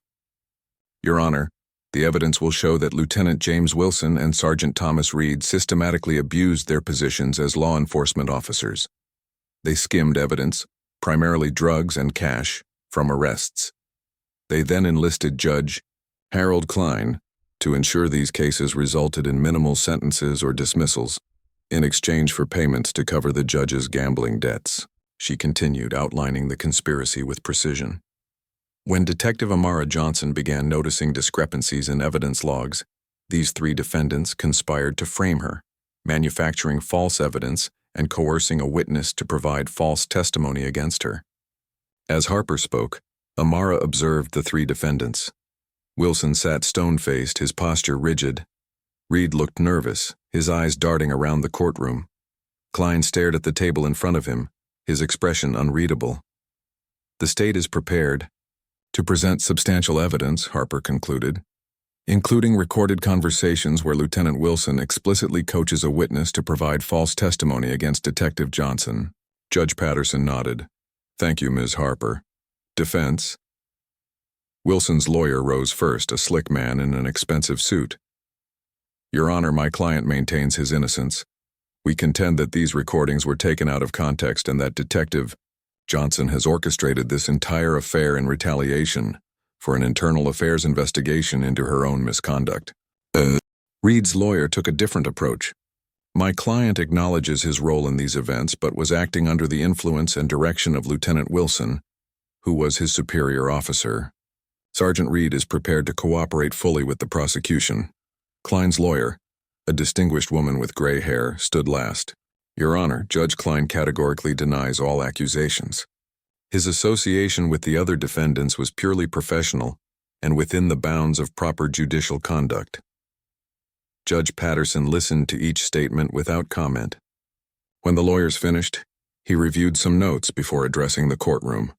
"Your Honor, the evidence will show that Lieutenant James Wilson and Sergeant Thomas Reed systematically abused their positions as law enforcement officers. They skimmed evidence, primarily drugs and cash, from arrests. They then enlisted Judge Harold Klein to ensure these cases resulted in minimal sentences or dismissals, in exchange for payments to cover the judge's gambling debts." She continued, outlining the conspiracy with precision. When Detective Amara Johnson began noticing discrepancies in evidence logs, these three defendants conspired to frame her, manufacturing false evidence and coercing a witness to provide false testimony against her. As Harper spoke, Amara observed the three defendants. Wilson sat stone-faced, his posture rigid. Reed looked nervous, his eyes darting around the courtroom. Klein stared at the table in front of him, his expression unreadable. "The state is prepared to present substantial evidence," Harper concluded, "including recorded conversations where Lieutenant Wilson explicitly coaches a witness to provide false testimony against Detective Johnson." Judge Patterson nodded. "Thank you, Ms. Harper." "Defense?" Wilson's lawyer rose first, a slick man in an expensive suit. "Your Honor, my client maintains his innocence. We contend that these recordings were taken out of context and that Detective Johnson has orchestrated this entire affair in retaliation for an internal affairs investigation into her own misconduct." Reed's lawyer took a different approach. "My client acknowledges his role in these events but was acting under the influence and direction of Lieutenant Wilson, who was his superior officer. Sergeant Reed is prepared to cooperate fully with the prosecution." Klein's lawyer, a distinguished woman with gray hair, stood last. "Your Honor, Judge Klein categorically denies all accusations. His association with the other defendants was purely professional and within the bounds of proper judicial conduct." Judge Patterson listened to each statement without comment. When the lawyers finished, he reviewed some notes before addressing the courtroom.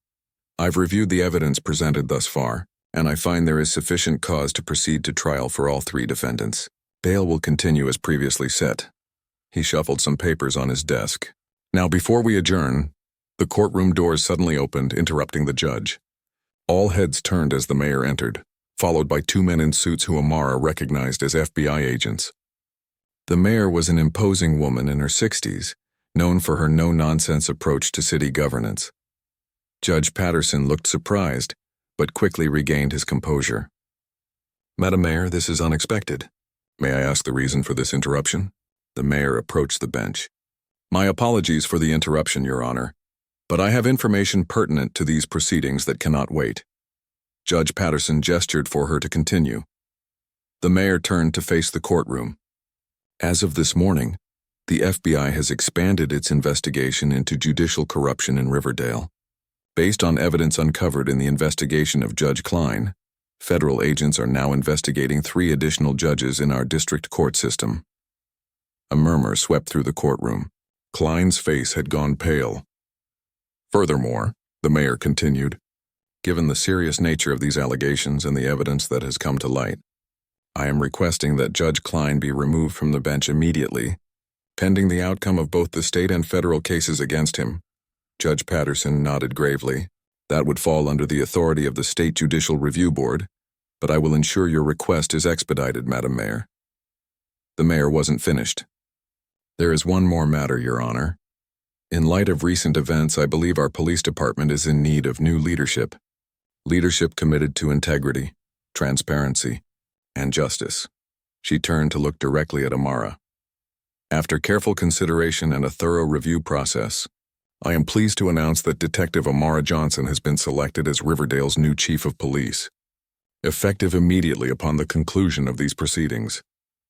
"I've reviewed the evidence presented thus far, and I find there is sufficient cause to proceed to trial for all three defendants. Bail will continue as previously set." He shuffled some papers on his desk. "Now, before we adjourn," the courtroom doors suddenly opened, interrupting the judge. All heads turned as the mayor entered, followed by two men in suits who Amara recognized as FBI agents. The mayor was an imposing woman in her 60s, known for her no-nonsense approach to city governance. Judge Patterson looked surprised, but quickly regained his composure. "Madam Mayor, this is unexpected. May I ask the reason for this interruption?" The mayor approached the bench. "My apologies for the interruption, Your Honor, but I have information pertinent to these proceedings that cannot wait." Judge Patterson gestured for her to continue. The mayor turned to face the courtroom. "As of this morning, the FBI has expanded its investigation into judicial corruption in Riverdale. Based on evidence uncovered in the investigation of Judge Klein, federal agents are now investigating 3 additional judges in our district court system." A murmur swept through the courtroom. Klein's face had gone pale. "Furthermore," the mayor continued, "given the serious nature of these allegations and the evidence that has come to light, I am requesting that Judge Klein be removed from the bench immediately, pending the outcome of both the state and federal cases against him." Judge Patterson nodded gravely. "That would fall under the authority of the State Judicial Review Board, but I will ensure your request is expedited, Madam Mayor." The mayor wasn't finished. "There is one more matter, Your Honor. In light of recent events, I believe our police department is in need of new leadership. Leadership committed to integrity, transparency, and justice." She turned to look directly at Amara. "After careful consideration and a thorough review process, I am pleased to announce that Detective Amara Johnson has been selected as Riverdale's new chief of police. Effective immediately upon the conclusion of these proceedings."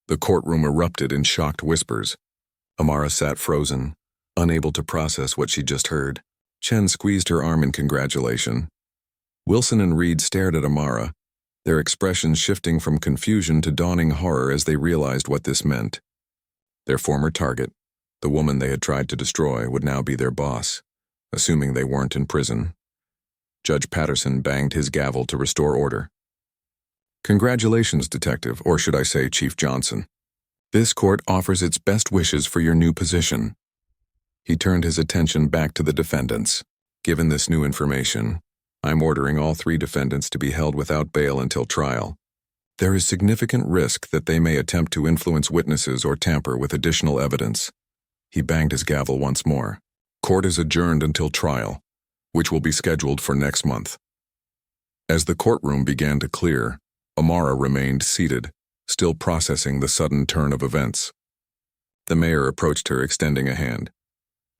The courtroom erupted in shocked whispers. Amara sat frozen, unable to process what she just heard. Chen squeezed her arm in congratulation. Wilson and Reed stared at Amara, their expressions shifting from confusion to dawning horror as they realized what this meant. Their former target, the woman they had tried to destroy, would now be their boss, assuming they weren't in prison. Judge Patterson banged his gavel to restore order. "Congratulations, Detective, or should I say Chief Johnson. This court offers its best wishes for your new position." He turned his attention back to the defendants. "Given this new information, I'm ordering all 3 defendants to be held without bail until trial. There is significant risk that they may attempt to influence witnesses or tamper with additional evidence." He banged his gavel once more. "Court is adjourned until trial, which will be scheduled for next month." As the courtroom began to clear, Amara remained seated, still processing the sudden turn of events. The mayor approached her, extending a hand.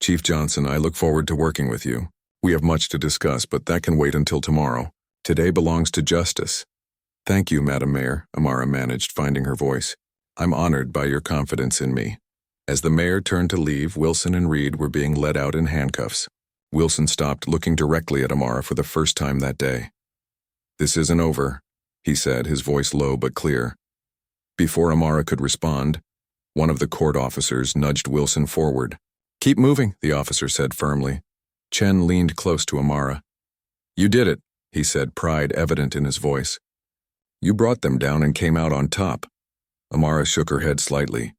"Chief Johnson, I look forward to working with you. We have much to discuss, but that can wait until tomorrow. Today belongs to justice." "Thank you, Madam Mayor," Amara managed, finding her voice. "I'm honored by your confidence in me." As the mayor turned to leave, Wilson and Reed were being led out in handcuffs. Wilson stopped, looking directly at Amara for the first time that day. "This isn't over," he said, his voice low but clear. Before Amara could respond, one of the court officers nudged Wilson forward. "Keep moving," the officer said firmly. Chen leaned close to Amara. "You did it," he said, pride evident in his voice. "You brought them down and came out on top." Amara shook her head slightly.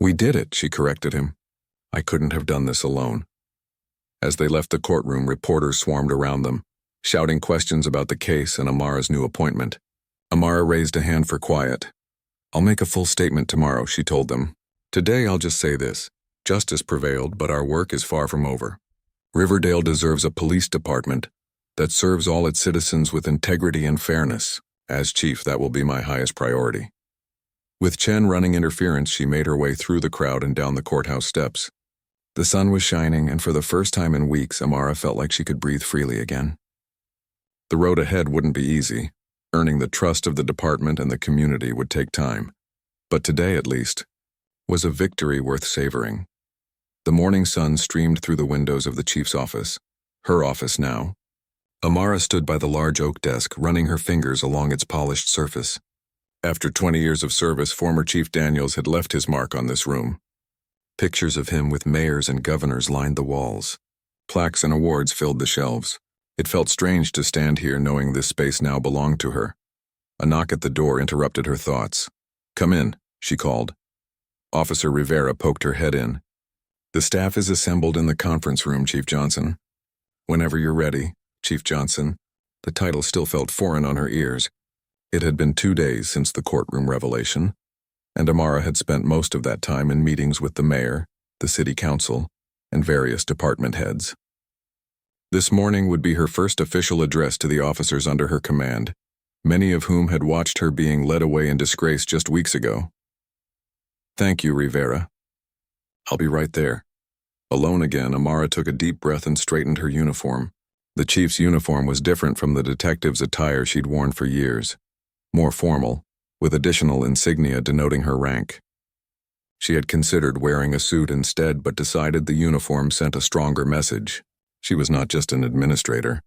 "We did it," she corrected him. "I couldn't have done this alone." As they left the courtroom, reporters swarmed around them, shouting questions about the case and Amara's new appointment. Amara raised a hand for quiet. "I'll make a full statement tomorrow," she told them. "Today I'll just say this. Justice prevailed, but our work is far from over. Riverdale deserves a police department that serves all its citizens with integrity and fairness. As chief, that will be my highest priority." With Chen running interference, she made her way through the crowd and down the courthouse steps. The sun was shining, and for the first time in weeks, Amara felt like she could breathe freely again. The road ahead wouldn't be easy. Earning the trust of the department and the community would take time. But today, at least, was a victory worth savoring. The morning sun streamed through the windows of the chief's office, her office now. Amara stood by the large oak desk, running her fingers along its polished surface. After 20 years of service, former Chief Daniels had left his mark on this room. Pictures of him with mayors and governors lined the walls. Plaques and awards filled the shelves. It felt strange to stand here knowing this space now belonged to her. A knock at the door interrupted her thoughts. "Come in," she called. Officer Rivera poked her head in. "The staff is assembled in the conference room, Chief Johnson." "Whenever you're ready, Chief Johnson." The title still felt foreign on her ears. It had been 2 days since the courtroom revelation, and Amara had spent most of that time in meetings with the mayor, the city council, and various department heads. This morning would be her first official address to the officers under her command, many of whom had watched her being led away in disgrace just weeks ago. "Thank you, Rivera. I'll be right there." Alone again, Amara took a deep breath and straightened her uniform. The chief's uniform was different from the detective's attire she'd worn for years, more formal, with additional insignia denoting her rank. She had considered wearing a suit instead, but decided the uniform sent a stronger message. She was not just an administrator.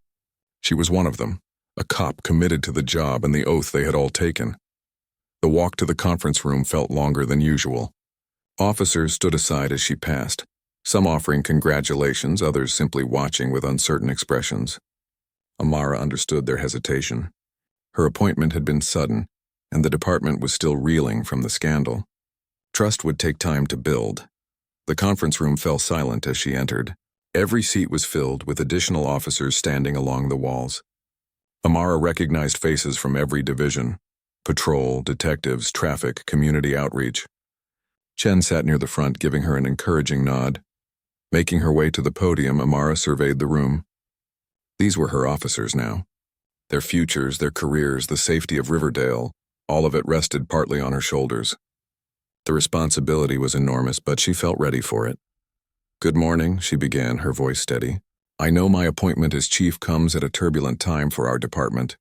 She was one of them, a cop committed to the job and the oath they had all taken. The walk to the conference room felt longer than usual. Officers stood aside as she passed, some offering congratulations, others simply watching with uncertain expressions. Amara understood their hesitation. Her appointment had been sudden, and the department was still reeling from the scandal. Trust would take time to build. The conference room fell silent as she entered. Every seat was filled with additional officers standing along the walls. Amara recognized faces from every division: patrol, detectives, traffic, community outreach. Chen sat near the front, giving her an encouraging nod. Making her way to the podium, Amara surveyed the room. These were her officers now. Their futures, their careers, the safety of Riverdale, all of it rested partly on her shoulders. The responsibility was enormous, but she felt ready for it. "Good morning," she began, her voice steady. "I know my appointment as chief comes at a turbulent time for our department.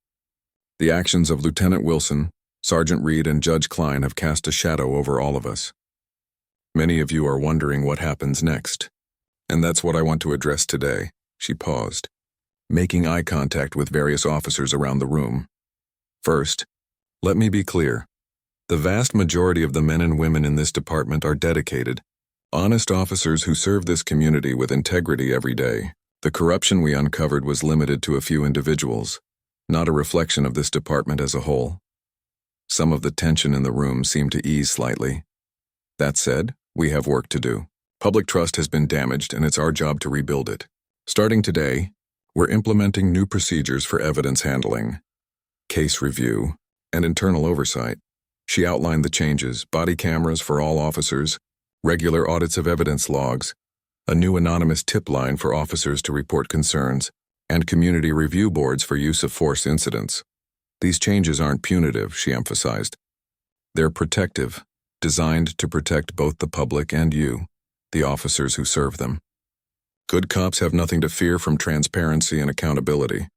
The actions of Lieutenant Wilson, Sergeant Reed, and Judge Klein have cast a shadow over all of us. Many of you are wondering what happens next, and that's what I want to address today." She paused, making eye contact with various officers around the room. "First, let me be clear. The vast majority of the men and women in this department are dedicated, honest officers who serve this community with integrity every day. The corruption we uncovered was limited to a few individuals, not a reflection of this department as a whole." Some of the tension in the room seemed to ease slightly. "That said, we have work to do. Public trust has been damaged, and it's our job to rebuild it. Starting today, we're implementing new procedures for evidence handling, case review, and internal oversight." She outlined the changes: body cameras for all officers, regular audits of evidence logs, a new anonymous tip line for officers to report concerns, and community review boards for use of force incidents. These changes aren't punitive, she emphasized. They're protective, designed to protect both the public and you, the officers who serve them. Good cops have nothing to fear from transparency and accountability.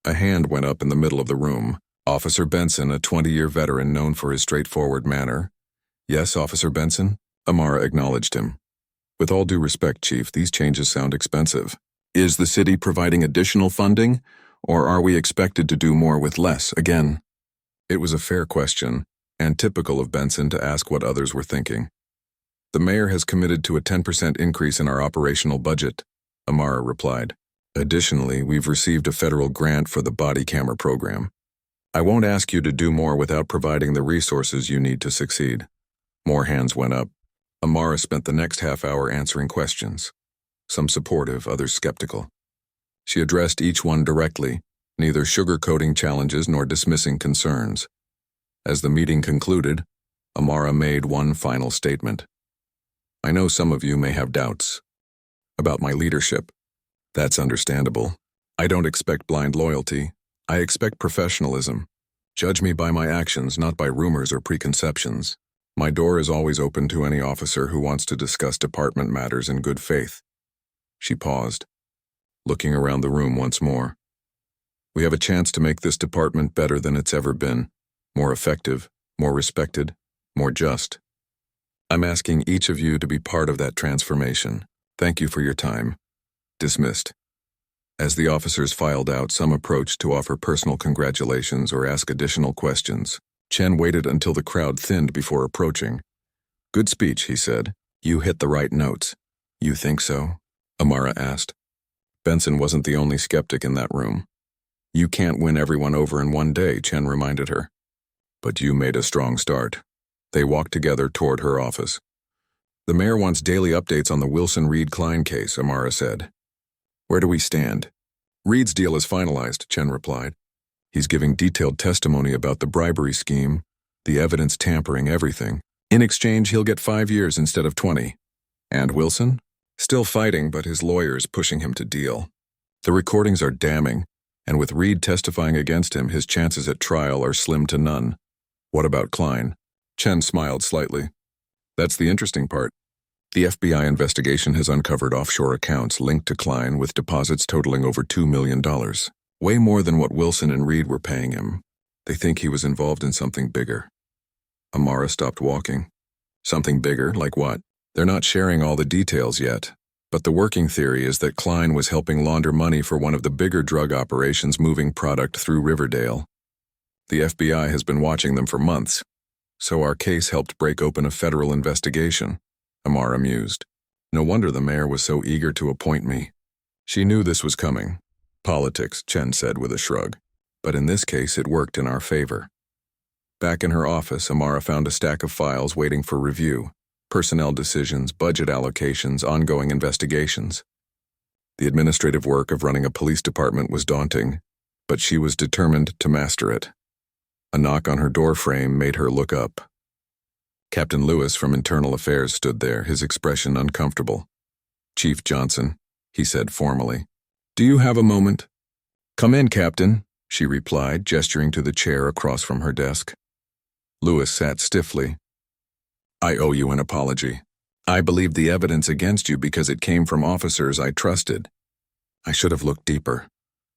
A hand went up in the middle of the room. Officer Benson, a 20-year veteran known for his straightforward manner. "Yes, Officer Benson?" Amara acknowledged him. "With all due respect, Chief, these changes sound expensive. Is the city providing additional funding, or are we expected to do more with less again?" It was a fair question, and typical of Benson to ask what others were thinking. "The mayor has committed to a 10% increase in our operational budget," Amara replied. "Additionally, we've received a federal grant for the body camera program. I won't ask you to do more without providing the resources you need to succeed." More hands went up. Amara spent the next half hour answering questions, some supportive, others skeptical. She addressed each one directly, neither sugarcoating challenges nor dismissing concerns. As the meeting concluded, Amara made one final statement. "I know some of you may have doubts about my leadership. That's understandable. I don't expect blind loyalty. I expect professionalism. Judge me by my actions, not by rumors or preconceptions. My door is always open to any officer who wants to discuss department matters in good faith." She paused, looking around the room once more. "We have a chance to make this department better than it's ever been, more effective, more respected, more just. I'm asking each of you to be part of that transformation. Thank you for your time." Dismissed. As the officers filed out, some approached to offer personal congratulations or ask additional questions. Chen waited until the crowd thinned before approaching. "Good speech," he said. "You hit the right notes." "You think so?" Amara asked. Benson wasn't the only skeptic in that room. "You can't win everyone over in one day," Chen reminded her. "But you made a strong start." They walked together toward her office. "The mayor wants daily updates on the Wilson Reed Klein case," Amara said. "Where do we stand?" Reed's deal is finalized, Chen replied. He's giving detailed testimony about the bribery scheme, the evidence tampering, everything. In exchange, he'll get 5 years instead of 20. And Wilson? Still fighting, but his lawyer's pushing him to deal. The recordings are damning, and with Reed testifying against him, his chances at trial are slim to none. What about Klein? Chen smiled slightly. That's the interesting part. The FBI investigation has uncovered offshore accounts linked to Klein with deposits totaling over $2 million. Way more than what Wilson and Reed were paying him. They think he was involved in something bigger. Amara stopped walking. Something bigger, like what? They're not sharing all the details yet, but the working theory is that Klein was helping launder money for one of the bigger drug operations moving product through Riverdale. The FBI has been watching them for months, so our case helped break open a federal investigation. Amara mused. No wonder the mayor was so eager to appoint me. She knew this was coming. Politics, Chen said with a shrug. But in this case, it worked in our favor. Back in her office, Amara found a stack of files waiting for review. Personnel decisions, budget allocations, ongoing investigations. The administrative work of running a police department was daunting, but she was determined to master it. A knock on her door frame made her look up. Captain Lewis from Internal Affairs stood there, his expression uncomfortable. Chief Johnson, he said formally. Do you have a moment? Come in, Captain, she replied, gesturing to the chair across from her desk. Lewis sat stiffly. I owe you an apology. I believed the evidence against you because it came from officers I trusted. I should have looked deeper.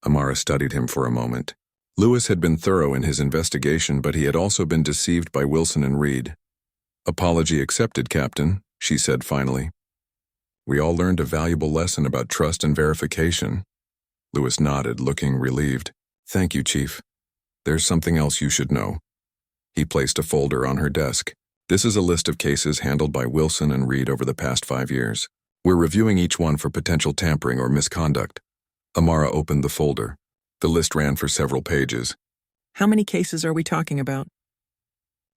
Amara studied him for a moment. Lewis had been thorough in his investigation, but he had also been deceived by Wilson and Reed. Apology accepted, Captain, she said finally. We all learned a valuable lesson about trust and verification. Lewis nodded, looking relieved. Thank you, Chief. There's something else you should know. He placed a folder on her desk. This is a list of cases handled by Wilson and Reed over the past 5 years. We're reviewing each one for potential tampering or misconduct. Amara opened the folder. The list ran for several pages. How many cases are we talking about?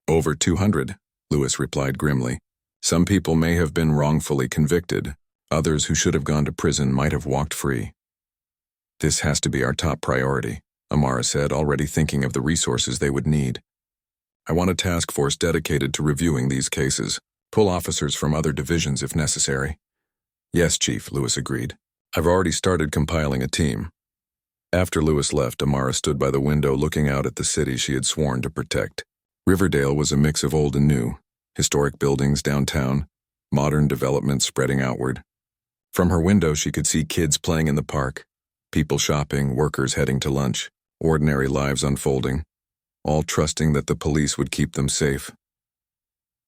Over 200, Lewis replied grimly. Some people may have been wrongfully convicted. Others who should have gone to prison might have walked free. This has to be our top priority, Amara said, already thinking of the resources they would need. I want a task force dedicated to reviewing these cases. Pull officers from other divisions if necessary. Yes, Chief, Lewis agreed. I've already started compiling a team. After Lewis left, Amara stood by the window looking out at the city she had sworn to protect. Riverdale was a mix of old and new. Historic buildings downtown, modern developments spreading outward. From her window, she could see kids playing in the park, people shopping, workers heading to lunch, ordinary lives unfolding, all trusting that the police would keep them safe.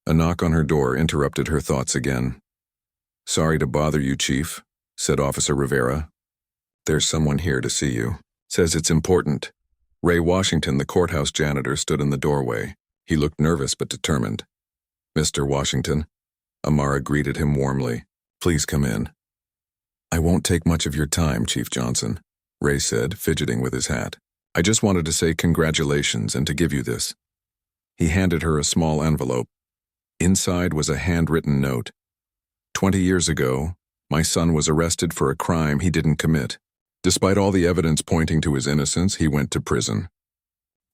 A knock on her door interrupted her thoughts again. Sorry to bother you, Chief, said Officer Rivera. There's someone here to see you. Says it's important. Ray Washington, the courthouse janitor, stood in the doorway. He looked nervous but determined. Mr. Washington, Amara greeted him warmly. Please come in. I won't take much of your time, Chief Johnson, Ray said, fidgeting with his hat. I just wanted to say congratulations and to give you this. He handed her a small envelope. Inside was a handwritten note. 20 years ago, my son was arrested for a crime he didn't commit. Despite all the evidence pointing to his innocence, he went to prison.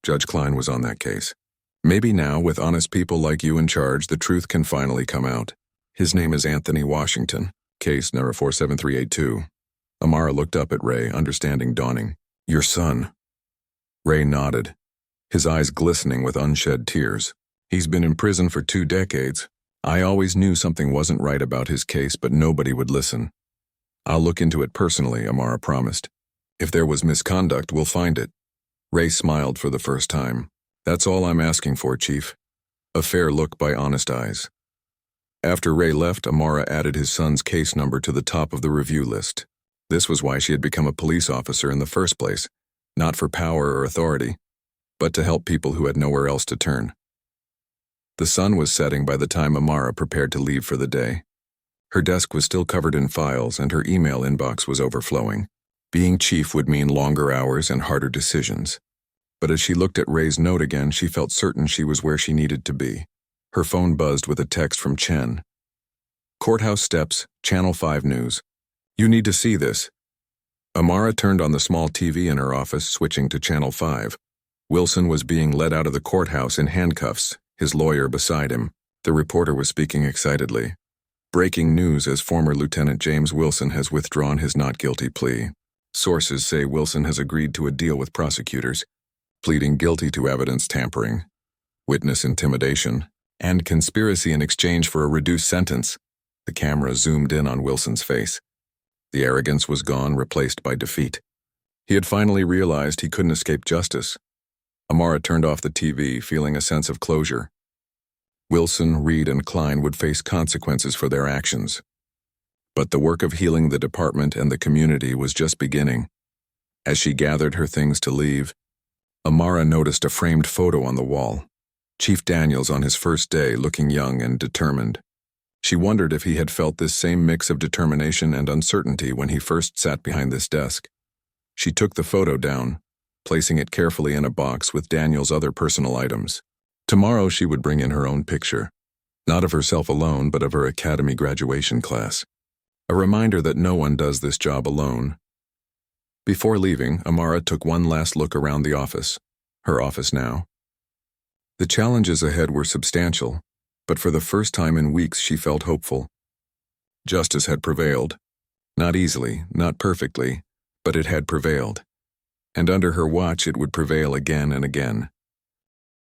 Judge Klein was on that case. Maybe now, with honest people like you in charge, the truth can finally come out. His name is Anthony Washington. Case number 47382. Amara looked up at Ray, understanding dawning. Your son. Ray nodded, his eyes glistening with unshed tears. He's been in prison for 2 decades. I always knew something wasn't right about his case, but nobody would listen. I'll look into it personally, Amara promised. If there was misconduct, we'll find it. Ray smiled for the first time. That's all I'm asking for, Chief. A fair look by honest eyes. After Ray left, Amara added his son's case number to the top of the review list. This was why she had become a police officer in the first place, not for power or authority, but to help people who had nowhere else to turn. The sun was setting by the time Amara prepared to leave for the day. Her desk was still covered in files and her email inbox was overflowing. Being chief would mean longer hours and harder decisions. But as she looked at Ray's note again, she felt certain she was where she needed to be. Her phone buzzed with a text from Chen. Courthouse steps, Channel 5 News. You need to see this. Amara turned on the small TV in her office, switching to Channel 5. Wilson was being led out of the courthouse in handcuffs, his lawyer beside him. The reporter was speaking excitedly. Breaking news as former Lieutenant James Wilson has withdrawn his not guilty plea. Sources say Wilson has agreed to a deal with prosecutors, pleading guilty to evidence tampering, witness intimidation, and conspiracy in exchange for a reduced sentence. The camera zoomed in on Wilson's face. The arrogance was gone, replaced by defeat. He had finally realized he couldn't escape justice. Amara turned off the TV, feeling a sense of closure. Wilson, Reed, and Klein would face consequences for their actions. But the work of healing the department and the community was just beginning. As she gathered her things to leave, Amara noticed a framed photo on the wall. Chief Daniels on his first day, looking young and determined. She wondered if he had felt this same mix of determination and uncertainty when he first sat behind this desk. She took the photo down, placing it carefully in a box with Daniels' other personal items. Tomorrow she would bring in her own picture, not of herself alone, but of her academy graduation class. A reminder that no one does this job alone. Before leaving, Amara took one last look around the office, her office now. The challenges ahead were substantial, but for the first time in weeks she felt hopeful. Justice had prevailed. Not easily, not perfectly, but it had prevailed. And under her watch it would prevail again and again.